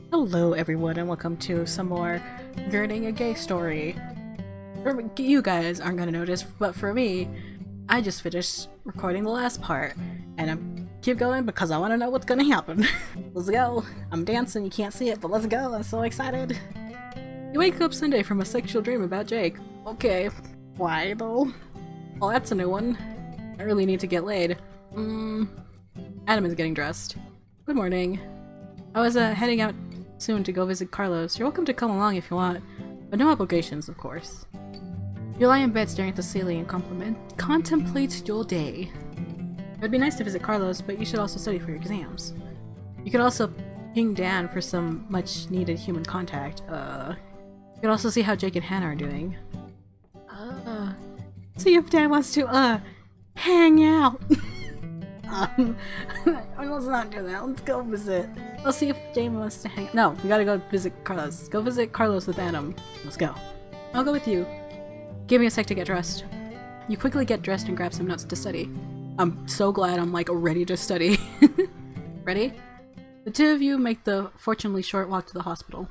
Hello everyone and welcome to some more Yearning a Gay story. You guys aren't gonna notice, but for me, I just finished recording the last part and I keep going because I want to know what's gonna happen. Let's go. I'm dancing, you can't see it, but let's go. I'm so excited. You wake up Sunday from a sexual dream about Jake. Okay. Why though? Well, that's a new one. I really need to get laid. Adam is getting dressed. Good morning. I was heading out soon to go visit Carlos. You're welcome to come along if you want, but no obligations, of course. You lie in bed staring at the ceiling and contemplate your day. It would be nice to visit Carlos, but you should also study for your exams. You could also ping Dan for some much-needed human contact. You could also see how Jake and Hannah are doing. See if Dan wants to, hang out. Let's not do that. Let's go visit. Let's see if Jamie wants to hang. No, we gotta go visit Carlos. Go visit Carlos with Adam. Let's go. I'll go with you. Give me a sec to get dressed. You quickly get dressed and grab some notes to study. I'm so glad I'm like ready to study. Ready? The two of you make the fortunately short walk to the hospital.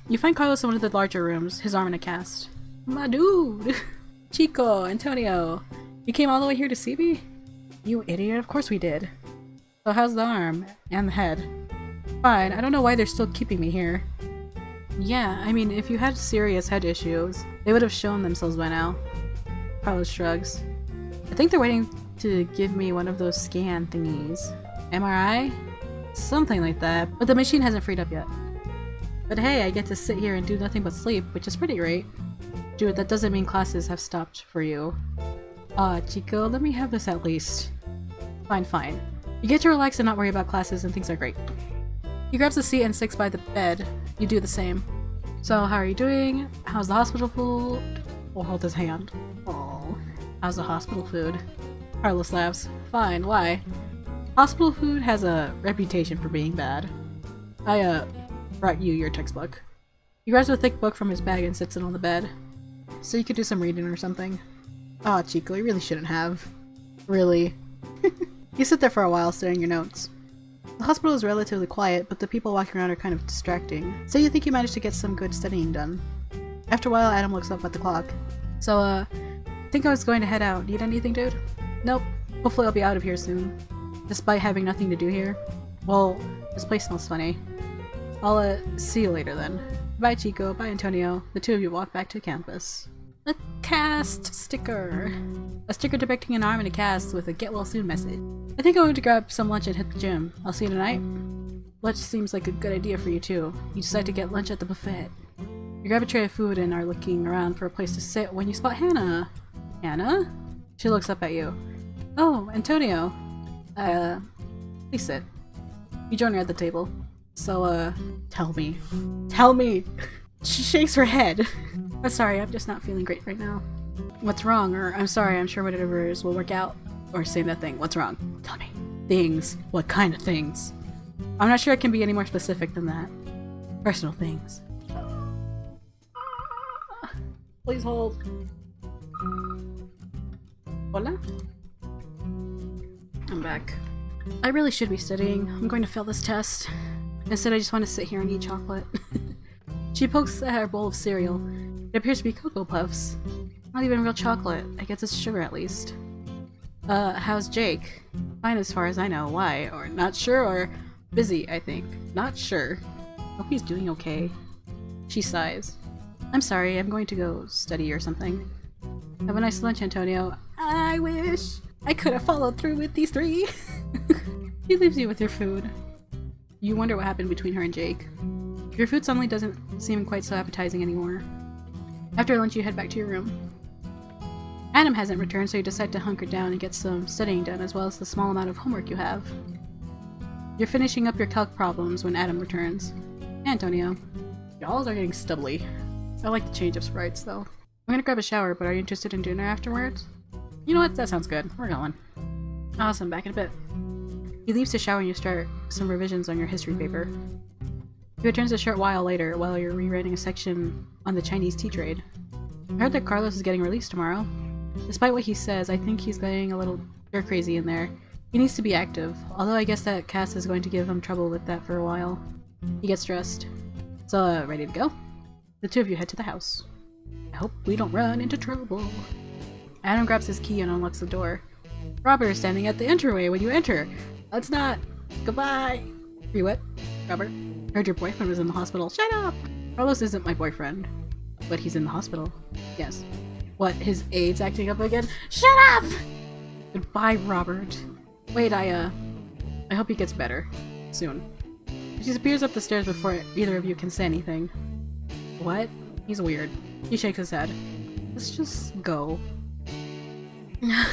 You find Carlos in one of the larger rooms, his arm in a cast. My dude! Chico, Antonio, you came all the way here to see me? You idiot, of course we did. So how's the arm? And the head? Fine, I don't know why they're still keeping me here. Yeah, I mean, if you had serious head issues, they would have shown themselves by now. Carlos shrugs. I think they're waiting to give me one of those scan thingies. MRI? Something like that, but the machine hasn't freed up yet. But hey, I get to sit here and do nothing but sleep, which is pretty great. Dude, that doesn't mean classes have stopped for you. Aw, Chico, let me have this at least. Fine, fine. You get to relax and not worry about classes and things are great. He grabs a seat and sits by the bed. You do the same. So, how are you doing? How's the hospital food? We'll hold his hand. Oh, how's the hospital food? Carlos laughs. Fine, why? Hospital food has a reputation for being bad. I, brought you your textbook. He grabs a thick book from his bag and sits it on the bed. So you could do some reading or something. Aw, Chico, you really shouldn't have. Really. You sit there for a while studying your notes. The hospital is relatively quiet, but the people walking around are kind of distracting, so you think you managed to get some good studying done. After a while, Adam looks up at the clock. So, I think I was going to head out. Need anything, dude? Nope. Hopefully I'll be out of here soon. Despite having nothing to do here. Well, this place smells funny. I'll, see you later then. Bye, Chico. Bye, Antonio. The two of you walk back to campus. A cast sticker. A sticker depicting an arm in a cast with a get well soon message. I think I'm going to grab some lunch and hit the gym. I'll see you tonight. Lunch seems like a good idea for you too. You decide to get lunch at the buffet. You grab a tray of food and are looking around for a place to sit when you spot Hannah. Hannah? She looks up at you. Oh, Antonio. Please sit. You join her at the table. So, tell me. Tell me! She shakes her head. I'm sorry, I'm just not feeling great right now. What's wrong? Or, I'm sorry, I'm sure whatever it is will work out. Or say nothing. What's wrong? Tell me. Things. What kind of things? I'm not sure I can be any more specific than that. Personal things. Please hold. Hola? I'm back. I really should be studying. I'm going to fail this test. Instead, I just want to sit here and eat chocolate. She pokes at her bowl of cereal. It appears to be Cocoa Puffs. Not even real chocolate. I guess it's sugar at least. How's Jake? Fine as far as I know. Why? Or not sure, or busy, I think. Not sure. Hope he's doing okay. She sighs. I'm sorry, I'm going to go study or something. Have a nice lunch, Antonio. I wish I could have followed through with these three. She leaves you with your food. You wonder what happened between her and Jake. Your food suddenly doesn't seem quite so appetizing anymore. After lunch, you head back to your room. Adam hasn't returned, so you decide to hunker down and get some studying done, as well as the small amount of homework you have. You're finishing up your calc problems when Adam returns. Hey, Antonio. Y'all are getting stubbly. I like the change of sprites, though. I'm gonna grab a shower, but are you interested in dinner afterwards? You know what? That sounds good. We're going. Awesome, back in a bit. He leaves to shower and you start some revisions on your history paper. He returns a short while later while you're rewriting a section on the Chinese tea trade. I heard that Carlos is getting released tomorrow. Despite what he says, I think he's getting a little crazy in there. He needs to be active, although I guess that Cass is going to give him trouble with that for a while. He gets dressed. So, ready to go? The two of you head to the house. I hope we don't run into trouble. Adam grabs his key and unlocks the door. Robert is standing at the entryway when you enter. Let's not. Goodbye. Are you what? Robert? Heard your boyfriend was in the hospital. Shut up! Carlos isn't my boyfriend. But he's in the hospital. Yes. What, his AIDS acting up again? Shut up! Goodbye, Robert. Wait, I hope he gets better. Soon. She disappears up the stairs before either of you can say anything. What? He's weird. He shakes his head. Let's just go.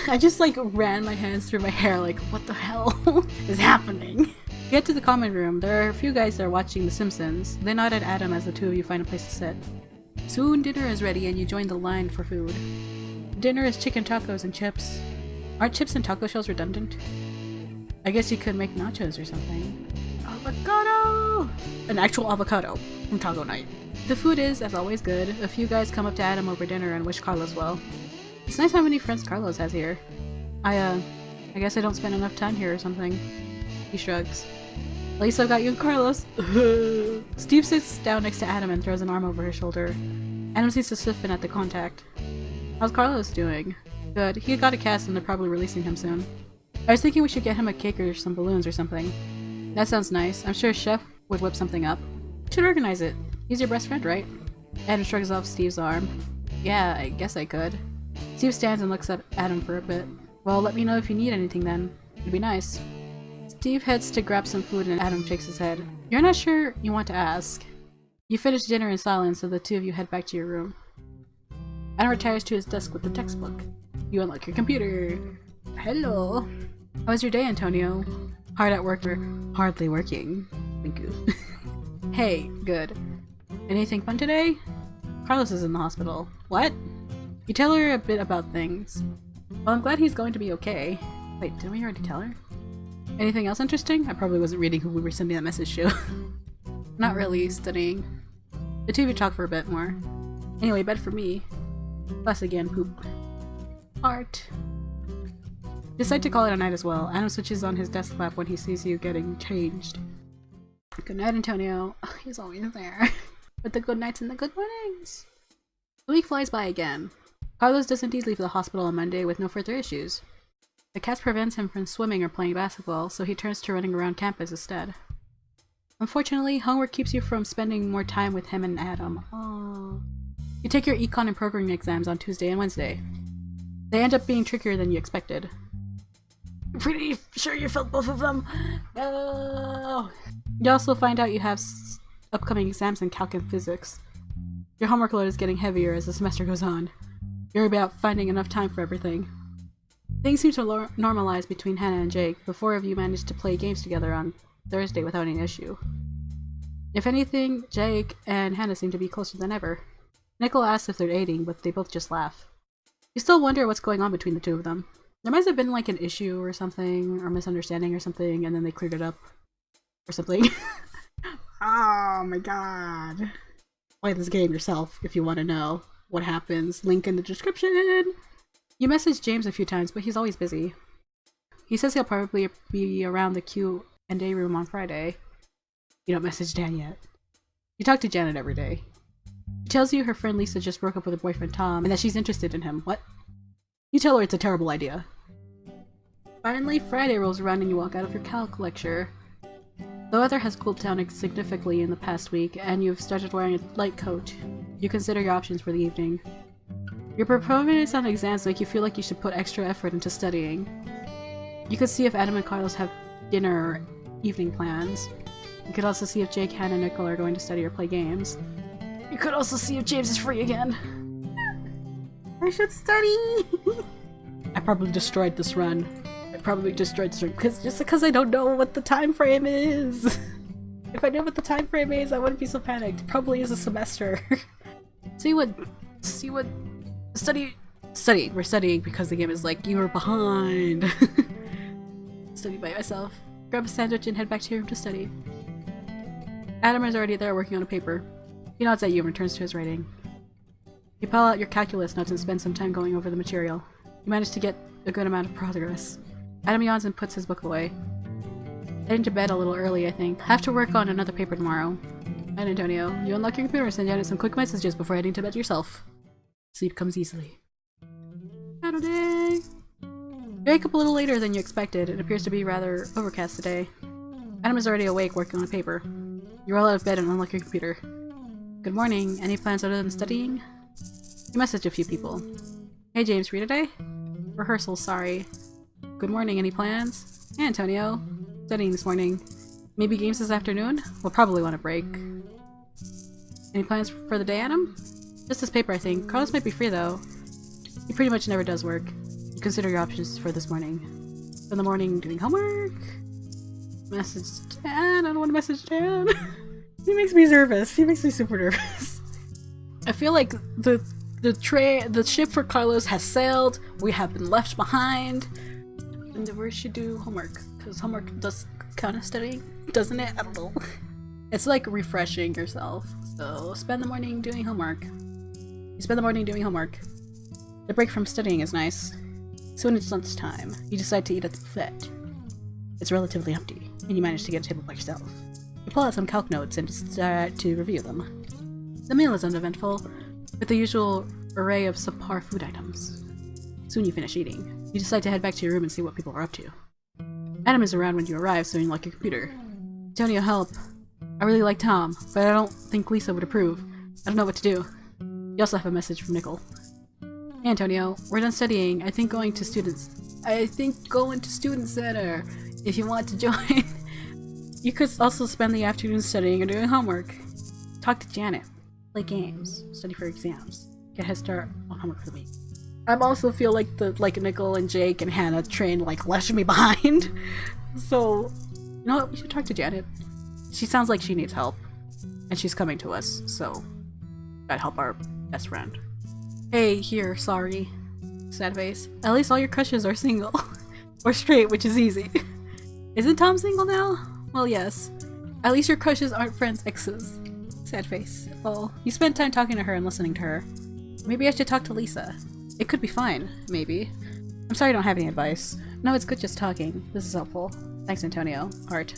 I just like ran my hands through my hair like, what the hell is happening? You get to the common room. There are a few guys there watching The Simpsons. They nod at Adam as the two of you find a place to sit. Soon dinner is ready and you join the line for food. Dinner is chicken tacos and chips. Aren't chips and taco shells redundant? I guess you could make nachos or something. Avocado! An actual avocado from taco night. The food is, as always, good. A few guys come up to Adam over dinner and wish Carlos well. It's nice how many friends Carlos has here. I guess I don't spend enough time here or something. He shrugs. At least I've got you and Carlos. Steve sits down next to Adam and throws an arm over his shoulder. Adam seems to stiffen at the contact. How's Carlos doing? Good. He got a cast and they're probably releasing him soon. I was thinking we should get him a cake or some balloons or something. That sounds nice. I'm sure Chef would whip something up. We should organize it. He's your best friend, right? Adam shrugs off Steve's arm. Yeah, I guess I could. Steve stands and looks at Adam for a bit. Well, let me know if you need anything then. It'd be nice. Steve heads to grab some food and Adam shakes his head. You're not sure you want to ask. You finish dinner in silence, so the two of you head back to your room. Adam retires to his desk with the textbook. You unlock your computer. Hello. How was your day, Antonio? Hard at work or hardly working? Thank you. Hey, good. Anything fun today? Carlos is in the hospital. What? You tell her a bit about things. Well, I'm glad he's going to be okay. Wait, didn't we already tell her? Anything else interesting? I probably wasn't reading who we were sending that message to. Not really. Studying. The two of you talk for a bit more. Anyway, bed for me. Plus again, poop. Art. Decide to call it a night as well. Adam switches on his desk lamp when he sees you getting changed. Good night, Antonio. He's always there. With the good nights and the good mornings. The week flies by again. Carlos does indeed leave the hospital on Monday with no further issues. The cast prevents him from swimming or playing basketball, so he turns to running around campus instead. Unfortunately, homework keeps you from spending more time with him and Adam. Aww. You take your econ and programming exams on Tuesday and Wednesday. They end up being trickier than you expected. Pretty sure you failed both of them? No! You also find out you have upcoming exams in calc and physics. Your homework load is getting heavier as the semester goes on. You're about finding enough time for everything. Things seem to normalize between Hannah and Jake. The four of you managed to play games together on Thursday without any issue. If anything, Jake and Hannah seem to be closer than ever. Nicole asks if they're dating, but they both just laugh. You still wonder what's going on between the two of them. There must have been like an issue or something, or misunderstanding or something, and then they cleared it up. Or something. Oh my god. Play this game yourself if you want to know what happens. Link in the description! You messaged James a few times, but he's always busy. He says he'll probably be around the Q&A room on Friday. You don't message Dan yet. You talk to Janet every day. She tells you her friend Lisa just broke up with her boyfriend Tom, and that she's interested in him. What? You tell her it's a terrible idea. Finally, Friday rolls around and you walk out of your calc lecture. The weather has cooled down significantly in the past week, and you've started wearing a light coat. You consider your options for the evening. Your performance on exams make you feel like you should put extra effort into studying. You could see if Adam and Carlos have dinner or evening plans. You could also see if Jake, Hannah, and Nicole are going to study or play games. You could also see if James is free again. I should study! I probably destroyed this run. Just because I don't know what the time frame is. If I knew what the time frame is, I wouldn't be so panicked. It probably is a semester. Study. We're studying because the game is like, you were behind. Study by myself. Grab a sandwich and head back to your room to study. Adam is already there working on a paper. He nods at you and returns to his writing. You pull out your calculus notes and spend some time going over the material. You manage to get a good amount of progress. Adam yawns and puts his book away. Heading to bed a little early, I think. Have to work on another paper tomorrow. Night, Antonio. You unlock your computer and send Janet some quick messages before heading to bed yourself. Sleep comes easily. Saturday! You wake up a little later than you expected. It appears to be rather overcast today. Adam is already awake working on a paper. You roll out of bed and unlock your computer. Good morning. Any plans other than studying? You message a few people. Hey James, free today? Rehearsal, sorry. Good morning, any plans? Hey Antonio. Studying this morning. Maybe games this afternoon? We'll probably want a break. Any plans for the day, Adam? Just this paper, I think. Carlos might be free though. He pretty much never does work. You consider your options for this morning. In the morning, doing homework? Message Dan. I don't want to message Dan. He makes me nervous. He makes me super nervous. I feel like the ship for Carlos has sailed. We have been left behind. And we should do homework. Because homework does count as studying, doesn't it? I don't know. It's like refreshing yourself. So spend the morning doing homework. You spend the morning doing homework. The break from studying is nice. Soon it's lunchtime. You decide to eat at the buffet. It's relatively empty, and you manage to get a table by yourself. You pull out some calc notes and start to review them. The meal is uneventful, with the usual array of subpar food items. Soon you finish eating. You decide to head back to your room and see what people are up to. Adam is around when you arrive, so you unlock your computer. Antonio, help. I really like Tom, but I don't think Lisa would approve. I don't know what to do. You also have a message from Nickel. Hey Antonio, we're done studying. I think going to student center if you want to join. You could also spend the afternoon studying or doing homework. Talk to Janet. Play games. Study for exams. Get a head start on homework for the week. I also feel like Nickel and Jake and Hannah train left me behind. So, you know what? We should talk to Janet. She sounds like she needs help. And she's coming to us, so gotta help our best friend. Hey, here, sorry. Sad face. At least all your crushes are single. Or straight, which is easy. Isn't Tom single now? Well, yes. At least your crushes aren't friends' exes. Sad face. Oh, you spent time talking to her and listening to her. Maybe I should talk to Lisa. It could be fine, maybe. I'm sorry I don't have any advice. No, it's good just talking. This is helpful. Thanks, Antonio. Heart.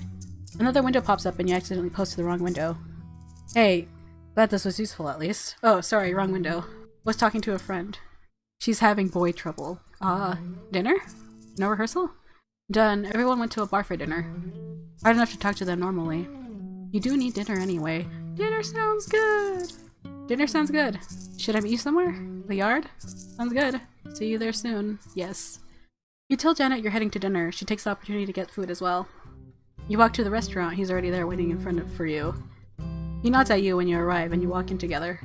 Another window pops up and you accidentally post to the wrong window. Hey, glad this was useful at least. Oh, sorry, wrong window. Was talking to a friend. She's having boy trouble. Dinner? No rehearsal? Done. Everyone went to a bar for dinner. Hard enough to talk to them normally. You do need dinner anyway. Dinner sounds good! Dinner sounds good. Should I meet you somewhere? The yard? Sounds good. See you there soon. Yes. You tell Janet you're heading to dinner. She takes the opportunity to get food as well. You walk to the restaurant. He's already there waiting in front for you. He nods at you when you arrive and you walk in together.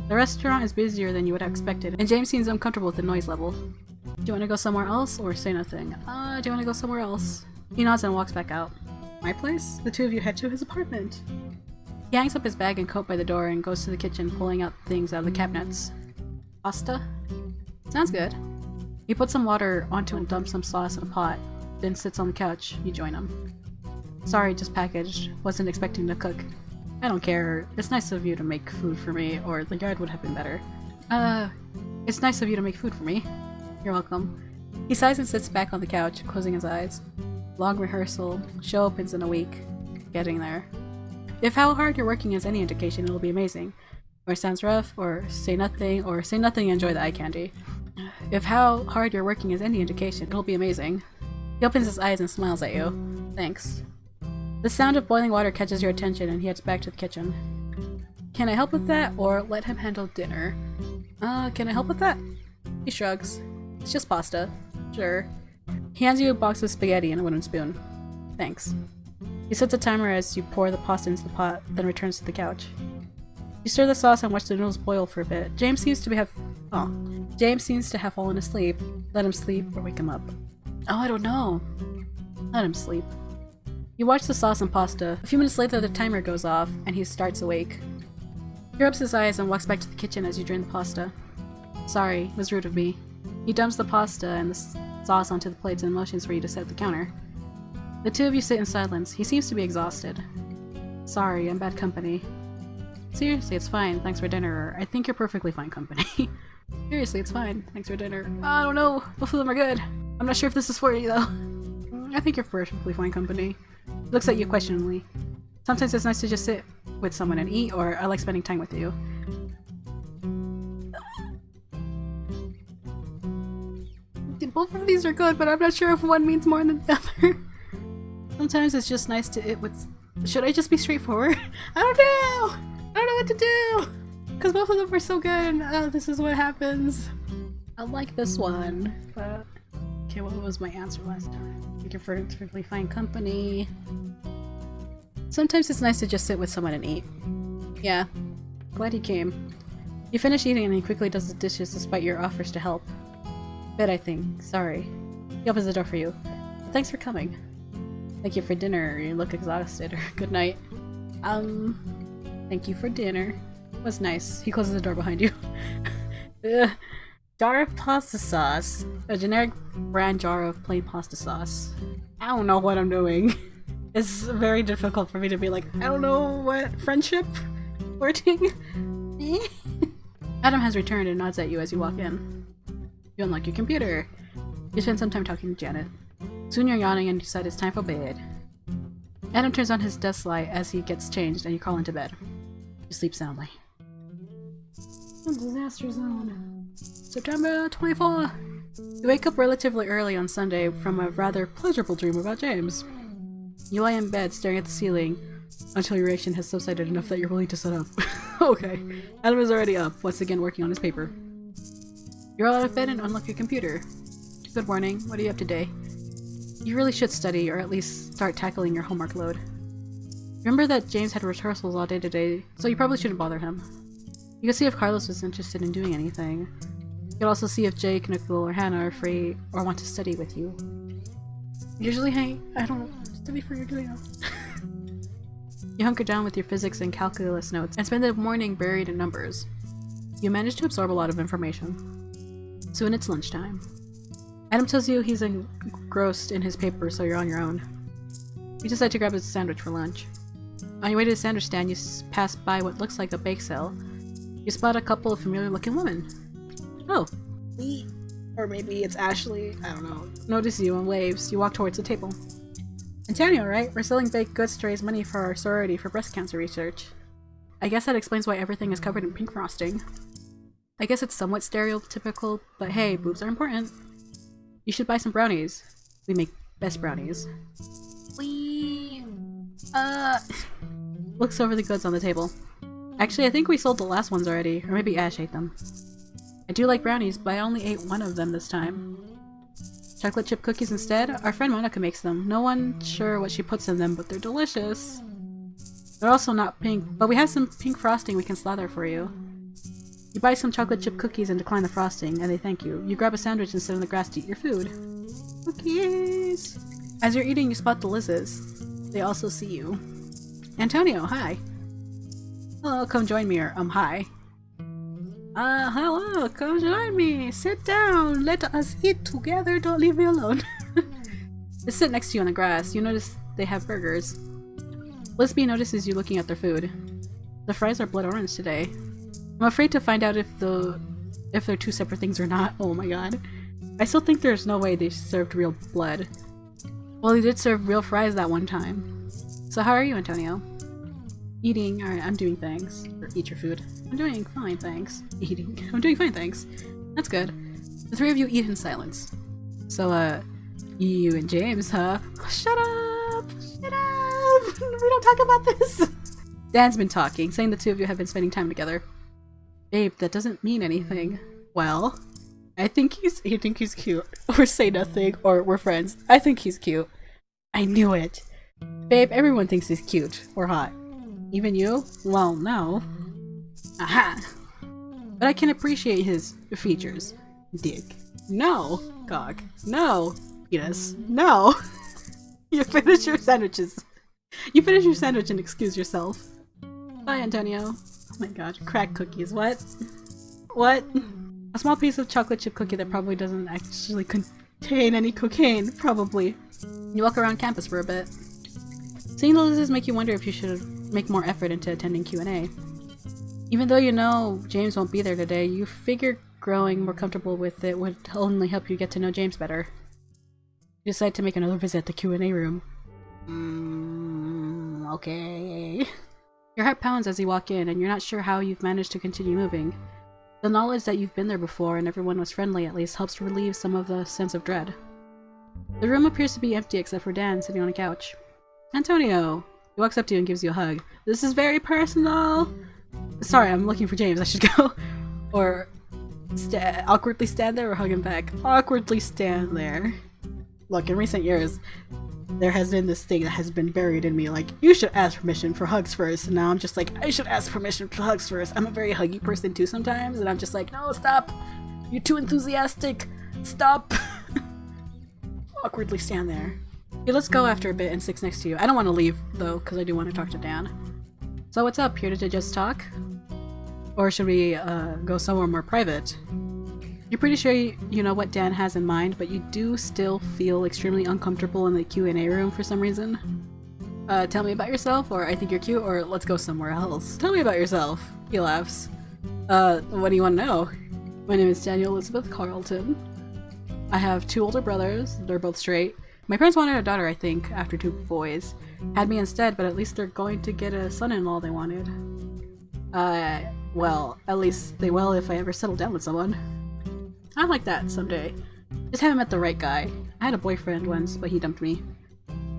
The restaurant is busier than you would have expected, and James seems uncomfortable with the noise level. Do you want to go somewhere else or say nothing? Do you want to go somewhere else? He nods and walks back out. My place? The two of you head to his apartment. He hangs up his bag and coat by the door and goes to the kitchen, pulling out things out of the cabinets. Pasta? Sounds good. He puts some water onto and dumps some sauce in a pot, then sits on the couch. You join him. Sorry, just packaged. Wasn't expecting to cook. I don't care. It's nice of you to make food for me, or the yard would have been better. It's nice of you to make food for me. You're welcome. He sighs and sits back on the couch, closing his eyes. Long rehearsal. Show opens in a week. Getting there. If how hard you're working is any indication, it'll be amazing. Or sounds rough, or say nothing and enjoy the eye candy. If how hard you're working is any indication, it'll be amazing. He opens his eyes and smiles at you. Thanks. The sound of boiling water catches your attention and he heads back to the kitchen. Can I help with that, or let him handle dinner? Can I help with that? He shrugs. It's just pasta. Sure. He hands you a box of spaghetti and a wooden spoon. Thanks. He sets a timer as you pour the pasta into the pot, then returns to the couch. You stir the sauce and watch the noodles boil for a bit. James seems to have fallen asleep. Let him sleep or wake him up. Oh, I don't know. Let him sleep. You watch the sauce and pasta. A few minutes later the timer goes off and he starts awake. He rubs his eyes and walks back to the kitchen as you drain the pasta. Sorry, it was rude of me. He dumps the pasta and the sauce onto the plates and motions for you to set the counter. The two of you sit in silence. He seems to be exhausted. Sorry, I'm bad company. Seriously, it's fine. Thanks for dinner. I think you're perfectly fine company. Seriously, it's fine. Thanks for dinner. I don't know. Both of them are good. I'm not sure if this is for you, though. I think you're perfectly fine company. He looks at you questioningly. Sometimes it's nice to just sit with someone and eat, or I like spending time with you. Both of these are good, but I'm not sure if one means more than the other. Sometimes it's just nice to eat with... Should I just be straightforward? I don't know! I don't know what to do! Because both of them are so good, and this is what happens. I like this one, but... Okay, what was my answer last time? You can perfectly find company. Sometimes it's nice to just sit with someone and eat. Yeah. Glad you came. You finish eating and he quickly does the dishes despite your offers to help. Bed, I think. Sorry. He opens the door for you. Thanks for coming. Thank you for dinner. You look exhausted. Good night. Thank you for dinner. It was nice. He closes the door behind you. Jar of pasta sauce. A generic brand jar of plain pasta sauce. I don't know what I'm doing. It's very difficult for me to be like, I don't know what friendship flirting. Adam has returned and nods at you as you walk in. You unlock your computer. You spend some time talking to Janet. Soon you're yawning and decide it's time for bed. Adam turns on his desk light as he gets changed and you crawl into bed. You sleep soundly. Disaster zone. September 24. You wake up relatively early on Sunday from a rather pleasurable dream about James. You lie in bed staring at the ceiling until your reaction has subsided enough that you're willing to sit up. Okay. Adam is already up, once again working on his paper. You're out of bed and unlock your computer. Good morning. What are you up today? You really should study, or at least start tackling your homework load. Remember that James had rehearsals all day today, so you probably shouldn't bother him. You can see if Carlos is interested in doing anything. You can also see if Jake, Nicole, or Hannah are free or want to study with you. Usually I don't study for your doing that. You hunker down with your physics and calculus notes and spend the morning buried in numbers. You manage to absorb a lot of information. Soon it's lunchtime. Adam tells you he's engrossed in his paper, so you're on your own. You decide to grab a sandwich for lunch. On your way to the sandwich stand, you pass by what looks like a bake sale. You spot a couple of familiar-looking women. Oh, me? Or maybe it's Ashley, I don't know. Notices you and waves. You walk towards the table. Antonio, right? We're selling baked goods to raise money for our sorority for breast cancer research. I guess that explains why everything is covered in pink frosting. I guess it's somewhat stereotypical, but hey, boobs are important. You should buy some brownies. We make best brownies. Looks over the goods on the table. Actually, I think we sold the last ones already, or maybe Ash ate them. I do like brownies, but I only ate one of them this time. Chocolate chip cookies instead? Our friend Monica makes them. No one's sure what she puts in them, but they're delicious. They're also not pink, but we have some pink frosting we can slather for you. You buy some chocolate chip cookies and decline the frosting, and they thank you. You grab a sandwich and sit on the grass to eat your food. Cookies! As you're eating, you spot the Lizzes. They also see you. Antonio, hi! Hello, come join me, or hi. Hello, come join me! Sit down! Let us eat together, don't leave me alone. They sit next to you on the grass. You notice they have burgers. Lisby notices you looking at their food. The fries are blood orange today. I'm afraid to find out if they're two separate things or not. Oh my god. I still think there's no way they served real blood. Well, they did serve real fries that one time. So how are you, Antonio? Eating. Alright, I'm doing things. Or eat your food. I'm doing fine, thanks. Eating. I'm doing fine, thanks. That's good. The three of you eat in silence. So, you and James, huh? Shut up! Shut up! We don't talk about this! Dan's been talking, saying the two of you have been spending time together. Babe, that doesn't mean anything. Well, I think you think he's cute. Or say nothing, or we're friends. I think he's cute. I knew it! Babe, everyone thinks he's cute. Or hot. Even you? Well, no. Aha! But I can appreciate his features. Dick. No! Cock. No! Penis. No! You finish your sandwiches. You finish your sandwich and excuse yourself. Bye, Antonio. Oh my god. Crack cookies. What? What? A small piece of chocolate chip cookie that probably doesn't actually contain any cocaine. Probably. You walk around campus for a bit. Seeing the Lizzes make you wonder if you should make more effort into attending Q&A. Even though you know James won't be there today, you figure growing more comfortable with it would only help you get to know James better. You decide to make another visit at the Q&A room. Okay. Your heart pounds as you walk in, and you're not sure how you've managed to continue moving. The knowledge that you've been there before and everyone was friendly at least helps relieve some of the sense of dread. The room appears to be empty except for Dan sitting on a couch. Antonio! He walks up to you and gives you a hug. This is very personal! Sorry, I'm looking for James. I should go. Or awkwardly stand there or hug him back. Awkwardly stand there. Look, in recent years, there has been this thing that has been buried in me, like, you should ask permission for hugs first, and now I'm just like, I should ask permission for hugs first. I'm a very huggy person too sometimes, and I'm just like, no, stop! You're too enthusiastic! Stop! Awkwardly stand there. Okay, let's go after a bit and sits next to you. I don't want to leave, though, because I do want to talk to Dan. So what's up? Here to just talk? Or should we, go somewhere more private? You're pretty sure you know what Dan has in mind, but you do still feel extremely uncomfortable in the Q&A room for some reason. Tell me about yourself, or I think you're cute, or let's go somewhere else. Tell me about yourself. He laughs. What do you want to know? My name is Daniel Elizabeth Carlton. I have 2 older brothers. They're both straight. My parents wanted a daughter, I think, after 2 boys. Had me instead, but at least they're going to get a son-in-law they wanted. Well, at least they will if I ever settle down with someone. I'd like that someday. Just haven't met the right guy. I had a boyfriend once, but he dumped me.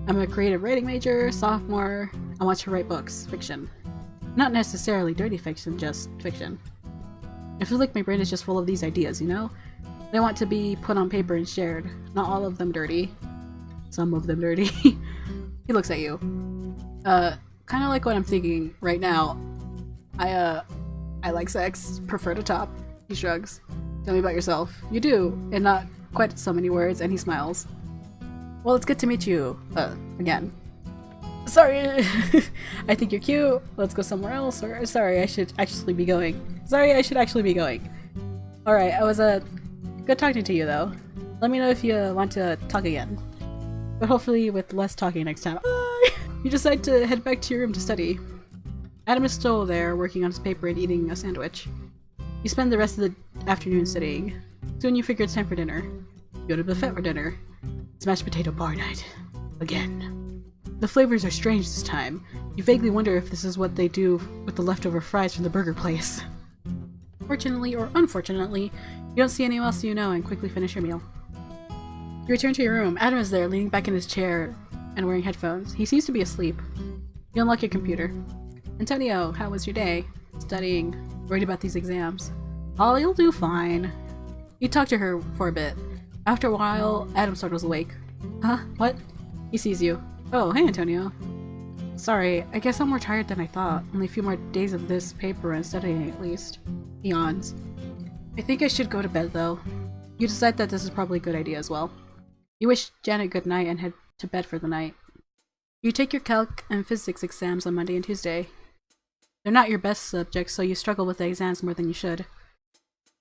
I'm a creative writing major, sophomore. I want to write books, fiction. Not necessarily dirty fiction, just fiction. I feel like my brain is just full of these ideas, you know? They want to be put on paper and shared. Not all of them dirty. Some of them dirty. He looks at you. Kind of like what I'm thinking right now. I like sex, prefer to top. He shrugs. Tell me about yourself. You do, in not quite so many words, and he smiles. Well, it's good to meet you, again. Sorry, I think you're cute. Let's go somewhere else, or sorry, I should actually be going. Sorry, I should actually be going. Alright, I was, good talking to you, though. Let me know if you want to talk again. But hopefully with less talking next time. Bye! You decide to head back to your room to study. Adam is still there, working on his paper and eating a sandwich. You spend the rest of the afternoon studying. Soon you figure it's time for dinner. You go to the buffet for dinner. It's mashed potato bar night. Again. The flavors are strange this time. You vaguely wonder if this is what they do with the leftover fries from the burger place. Fortunately or unfortunately, you don't see anyone else you know and quickly finish your meal. You return to your room. Adam is there, leaning back in his chair and wearing headphones. He seems to be asleep. You unlock your computer. Antonio, how was your day? Studying. Worried about these exams. Oh, you'll do fine. You talk to her for a bit. After a while, Adam startles awake. Huh? What? He sees you. Oh, hey Antonio. Sorry, I guess I'm more tired than I thought. Only a few more days of this paper and studying at least. He yawns. I think I should go to bed though. You decide that this is probably a good idea as well. You wish Janet good night and head to bed for the night. You take your calc and physics exams on Monday and Tuesday. They're not your best subjects, so you struggle with the exams more than you should.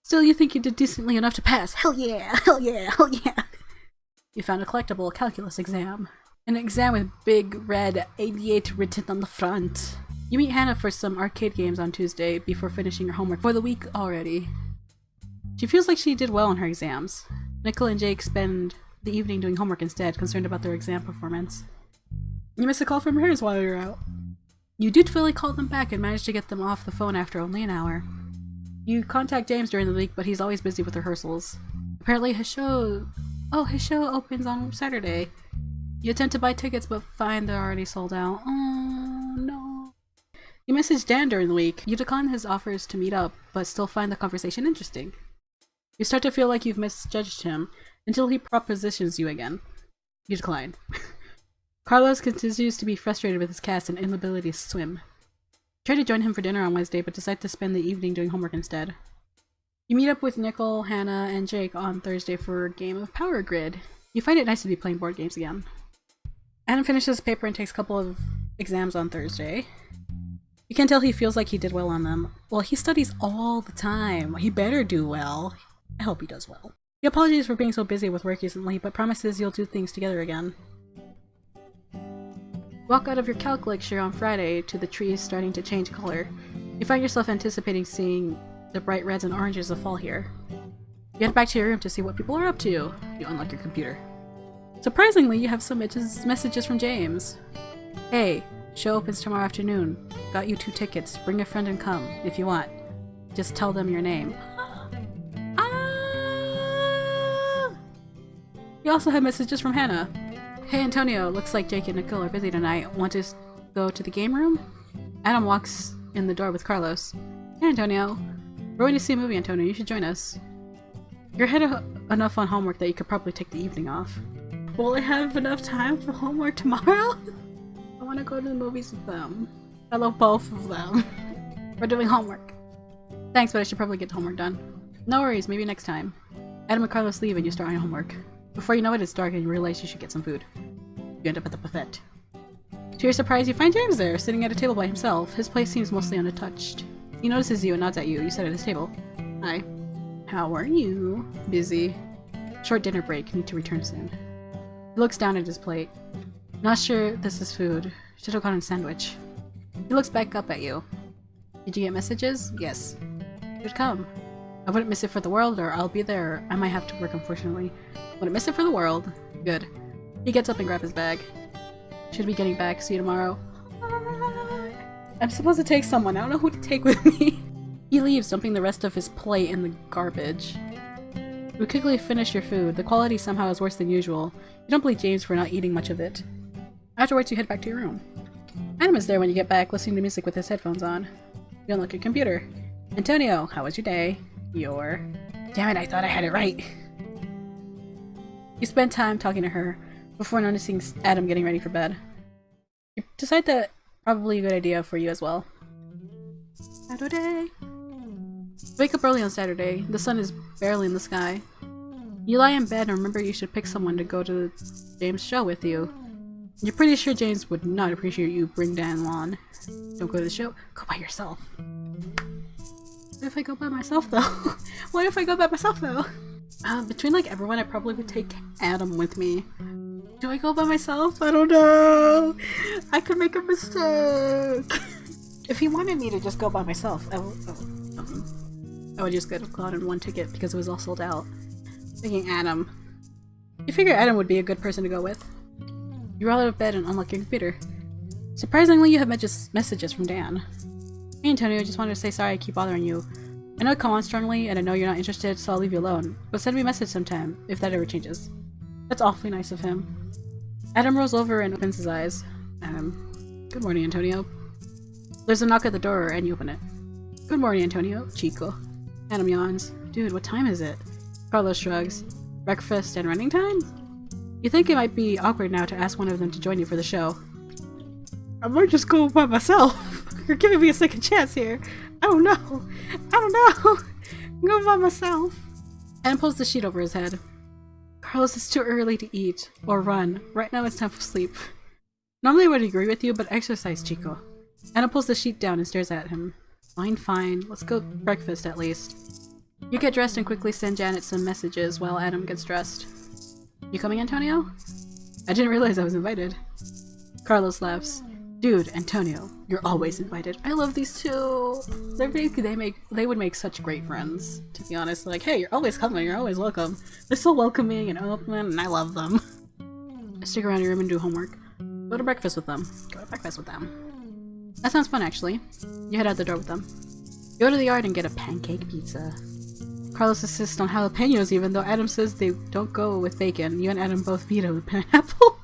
Still, you think you did decently enough to pass. Hell yeah! Hell yeah! Hell yeah! You found a collectible calculus exam. An exam with big red 88 written on the front. You meet Hannah for some arcade games on Tuesday before finishing your homework for the week already. She feels like she did well on her exams. Nicole and Jake spend the evening doing homework instead, concerned about their exam performance. You miss a call from hers while you're out. You dutifully call them back and manage to get them off the phone after only an hour. You contact James during the week, but he's always busy with rehearsals. Apparently his show opens on Saturday. You attempt to buy tickets, but find they're already sold out. Oh, no. You message Dan during the week. You decline his offers to meet up, but still find the conversation interesting. You start to feel like you've misjudged him, until he propositions you again. You decline. Carlos continues to be frustrated with his cast and inability to swim. Try to join him for dinner on Wednesday, but decide to spend the evening doing homework instead. You meet up with Nicole, Hannah, and Jake on Thursday for a game of Power Grid. You find it nice to be playing board games again. Adam finishes his paper and takes a couple of exams on Thursday. You can tell he feels like he did well on them. Well, he studies all the time. He better do well. I hope he does well. He apologizes for being so busy with work recently, but promises you'll do things together again. Walk out of your calc lecture on Friday to the trees starting to change color. You find yourself anticipating seeing the bright reds and oranges of fall here. You head back to your room to see what people are up to. You unlock your computer. Surprisingly, you have some messages from James. Hey, show opens tomorrow afternoon. Got you 2 tickets. Bring a friend and come, if you want. Just tell them your name. You also have messages from Hannah. Hey Antonio, looks like Jake and Nicole are busy tonight. Want to go to the game room? Adam walks in the door with Carlos. Hey Antonio. We're going to see a movie, Antonio. You should join us. You're ahead of enough on homework that you could probably take the evening off. Will I have enough time for homework tomorrow? I want to go to the movies with them. I love both of them. We're doing homework. Thanks, but I should probably get the homework done. No worries, maybe next time. Adam and Carlos leave and you start on your homework. Before you know it, it's dark and you realize you should get some food. You end up at the buffet. To your surprise, you find James there, sitting at a table by himself. His place seems mostly untouched. He notices you and nods at you. You sit at his table. Hi. How are you? Busy. Short dinner break. Need to return soon. He looks down at his plate. Not sure this is food. Should have gotten a sandwich. He looks back up at you. Did you get messages? Yes. Should come. I wouldn't miss it for the world, or I'll be there. I might have to work, unfortunately. Wouldn't miss it for the world. Good. He gets up and grabs his bag. Should be getting back. See you tomorrow. I'm supposed to take someone. I don't know who to take with me. He leaves, dumping the rest of his plate in the garbage. You quickly finish your food. The quality somehow is worse than usual. You don't blame James for not eating much of it. Afterwards, you head back to your room. Adam is there when you get back, listening to music with his headphones on. You unlock your computer. Antonio, how was your day? Damn it, I thought I had it right. You spend time talking to her before noticing Adam getting ready for bed. You decide that probably a good idea for you as well. Saturday. Wake up early on Saturday. The sun is barely in the sky. You lie in bed and remember you should pick someone to go to James' show with you. You're pretty sure James would not appreciate you bring Dan Lon. Don't go to the show. Go by yourself. What if I go by myself though? What if I go by myself though? Between like everyone, I probably would take Adam with me. Do I go by myself? I don't know. I could make a mistake. If he wanted me to just go by myself, I would just have gotten 1 ticket because it was all sold out. Thinking Adam. You figure Adam would be a good person to go with. You roll out of bed and unlock your computer. Surprisingly, you have messages from Dan. Hey Antonio, I just wanted to say sorry I keep bothering you. I know I come on strongly and I know you're not interested, so I'll leave you alone. But send me a message sometime, if that ever changes. That's awfully nice of him. Adam rolls over and opens his eyes. Good morning, Antonio. There's a knock at the door and you open it. Good morning, Antonio. Chico. Adam yawns. Dude, what time is it? Carlos shrugs. Breakfast and running time? You think it might be awkward now to ask one of them to join you for the show. I might just go by myself. You're giving me a second chance here. I don't know. I'm going by myself. Adam pulls the sheet over his head. Carlos, it's too early to eat or run. Right now it's time for sleep. Normally I would agree with you, but exercise, Chico. Adam pulls the sheet down and stares at him. Fine. Let's go breakfast at least. You get dressed and quickly send Janet some messages while Adam gets dressed. You coming, Antonio? I didn't realize I was invited. Carlos laughs. Dude, Antonio, you're always invited. I love these two. They would make such great friends, to be honest. Like, hey, you're always coming, you're always welcome. They're so welcoming and open, and I love them. Stick around your room and do homework. Go to breakfast with them. That sounds fun, actually. You head out the door with them. You go to the yard and get a pancake pizza. Carlos insists on jalapenos even though Adam says they don't go with bacon. You and Adam both veto the pineapple.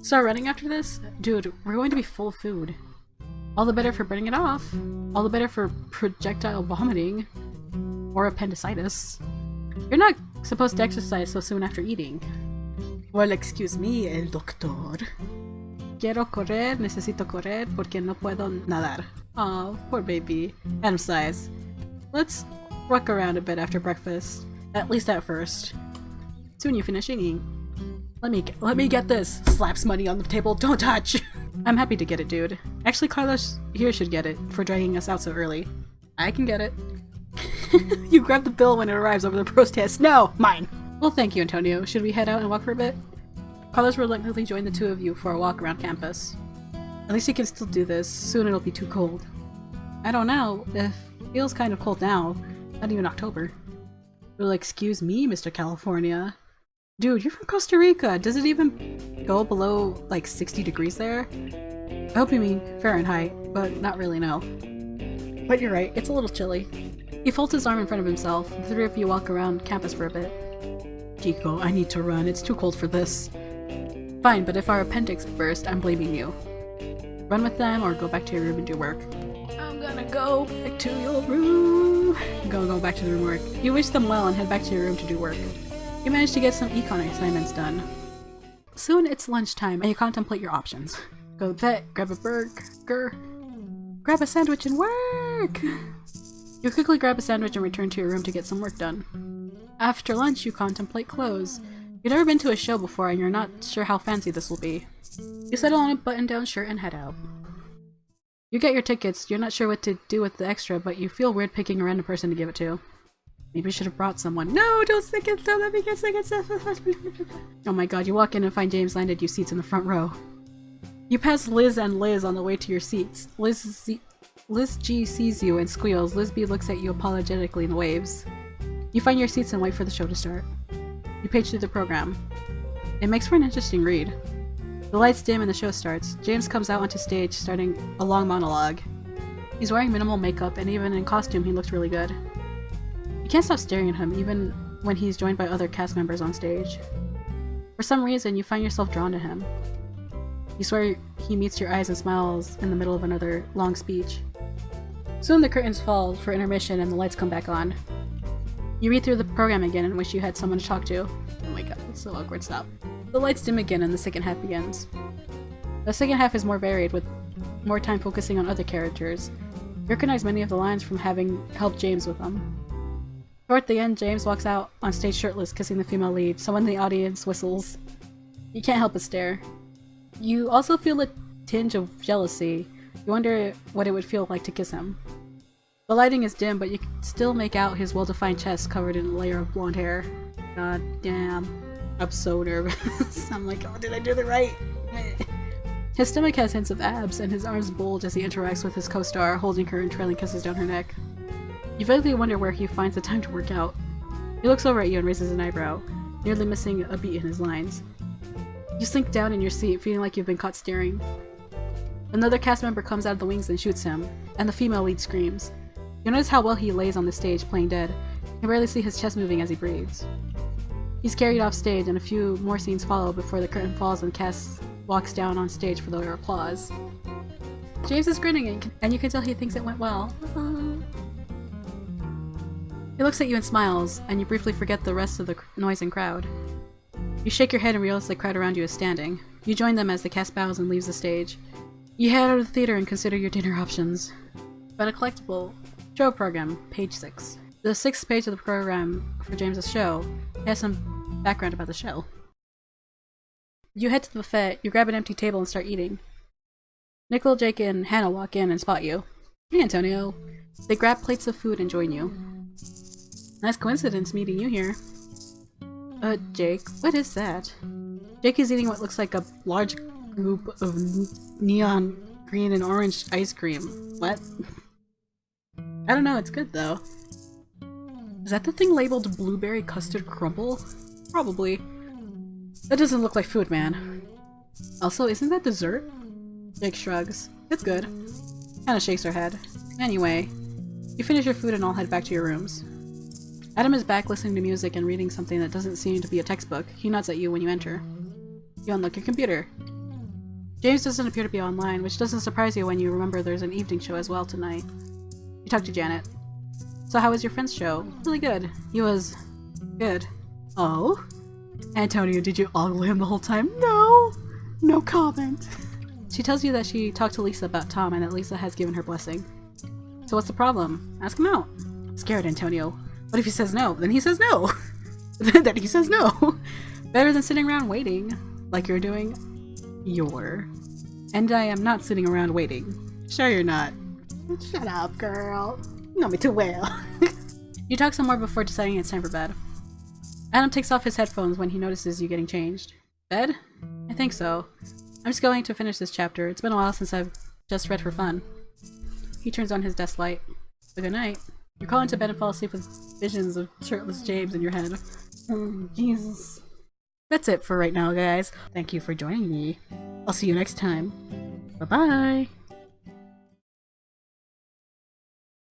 Start running after this? Dude, we're going to be full of food. All the better for burning it off. All the better for projectile vomiting. Or appendicitis. You're not supposed to exercise so soon after eating. Well, excuse me, el doctor. Quiero correr, necesito correr porque no puedo nadar. Aw, poor baby. Adam sighs. Let's walk around a bit after breakfast. At least at first. Soon you finish eating. Let me get this. Slaps money on the table. Don't touch! I'm happy to get it, dude. Actually, Carlos here should get it for dragging us out so early. I can get it. You grab the bill when it arrives over the protest. No! Mine! Well, thank you, Antonio. Should we head out and walk for a bit? Carlos reluctantly joined the two of you for a walk around campus. At least you can still do this. Soon it'll be too cold. I don't know. It feels kind of cold now. Not even October. Well, excuse me, Mr. California. Dude, you're from Costa Rica. Does it even go below like 60 degrees there? I hope you mean Fahrenheit, but not really, no. But you're right, it's a little chilly. He folds his arm in front of himself. The three of you walk around campus for a bit. Chico, I need to run. It's too cold for this. Fine, but if our appendix burst, I'm blaming you. Run with them or go back to your room and do work. I'm gonna go back to your room. Go back to the room work. You wish them well and head back to your room to do work. You manage to get some econ assignments done. Soon it's lunchtime and you contemplate your options. Go vet, grab a burger, grab a sandwich and work! You quickly grab a sandwich and return to your room to get some work done. After lunch, you contemplate clothes. You've never been to a show before and you're not sure how fancy this will be. You settle on a button-down shirt and head out. You get your tickets, you're not sure what to do with the extra, but you feel weird picking a random person to give it to. Maybe you should have brought someone. No, don't stick it, don't let me get tickets. Oh my god, you walk in and find James landed you seats in the front row. You pass Liz and Liz on the way to your seats. Liz G sees you and squeals. Liz B looks at you apologetically and waves. You find your seats and wait for the show to start. You page through the program. It makes for an interesting read. The lights dim and the show starts. James comes out onto stage, starting a long monologue. He's wearing minimal makeup, and even in costume he looks really good. You can't stop staring at him, even when he's joined by other cast members on stage. For some reason, you find yourself drawn to him. You swear he meets your eyes and smiles in the middle of another long speech. Soon the curtains fall for intermission and the lights come back on. You read through the program again and wish you had someone to talk to. Oh my god, that's so awkward, stop. The lights dim again and the second half begins. The second half is more varied, with more time focusing on other characters. You recognize many of the lines from having helped James with them. Toward the end, James walks out on stage shirtless, kissing the female lead. Someone in the audience whistles. You can't help but stare. You also feel a tinge of jealousy. You wonder what it would feel like to kiss him. The lighting is dim, but you can still make out his well-defined chest covered in a layer of blonde hair. God damn. I'm so nervous. I'm like, oh, did I do it right? His stomach has hints of abs, and his arms bulge as he interacts with his co-star, holding her and trailing kisses down her neck. You vaguely wonder where he finds the time to work out. He looks over at you and raises an eyebrow, nearly missing a beat in his lines. You sink down in your seat, feeling like you've been caught staring. Another cast member comes out of the wings and shoots him, and the female lead screams. You notice how well he lays on the stage, playing dead. You can barely see his chest moving as he breathes. He's carried off stage, and a few more scenes follow before the curtain falls and the cast walks down on stage for their applause. James is grinning, and you can tell he thinks it went well. He looks at you and smiles, and you briefly forget the rest of the noise and crowd. You shake your head and realize the crowd around you is standing. You join them as the cast bows and leaves the stage. You head out of the theater and consider your dinner options. But a collectible show program, page 6. The 6th page of the program for James's show has some background about the show. You head to the buffet, you grab an empty table and start eating. Nicole, Jake, and Hannah walk in and spot you. Hey, Antonio. They grab plates of food and join you. Nice coincidence meeting you here. Jake, what is that? Jake is eating what looks like a large group of neon green and orange ice cream. What? I don't know, it's good though. Is that the thing labeled blueberry custard crumble? Probably. That doesn't look like food, man. Also, isn't that dessert? Jake shrugs. It's good. Kinda shakes her head. Anyway, you finish your food and all head back to your rooms. Adam is back listening to music and reading something that doesn't seem to be a textbook. He nods at you when you enter. You unlock your computer. James doesn't appear to be online, which doesn't surprise you when you remember there's an evening show as well tonight. You talk to Janet. So how was your friend's show? Really good. He was... good. Oh? Antonio, did you ogle him the whole time? No! No comment. She tells you that she talked to Lisa about Tom and that Lisa has given her blessing. So what's the problem? Ask him out. I'm scared, Antonio. What if he says no? Then he says no! Then he says no! Better than sitting around waiting, like you're doing. And I am not sitting around waiting. Sure you're not. Shut up, girl. You know me too well. You talk some more before deciding it's time for bed. Adam takes off his headphones when he notices you getting changed. Bed? I think so. I'm just going to finish this chapter. It's been a while since I've just read for fun. He turns on his desk light. So good night. You crawl into bed and fall asleep with visions of shirtless James in your head. Oh, Jesus. That's it for right now, guys. Thank you for joining me. I'll see you next time. Bye-bye!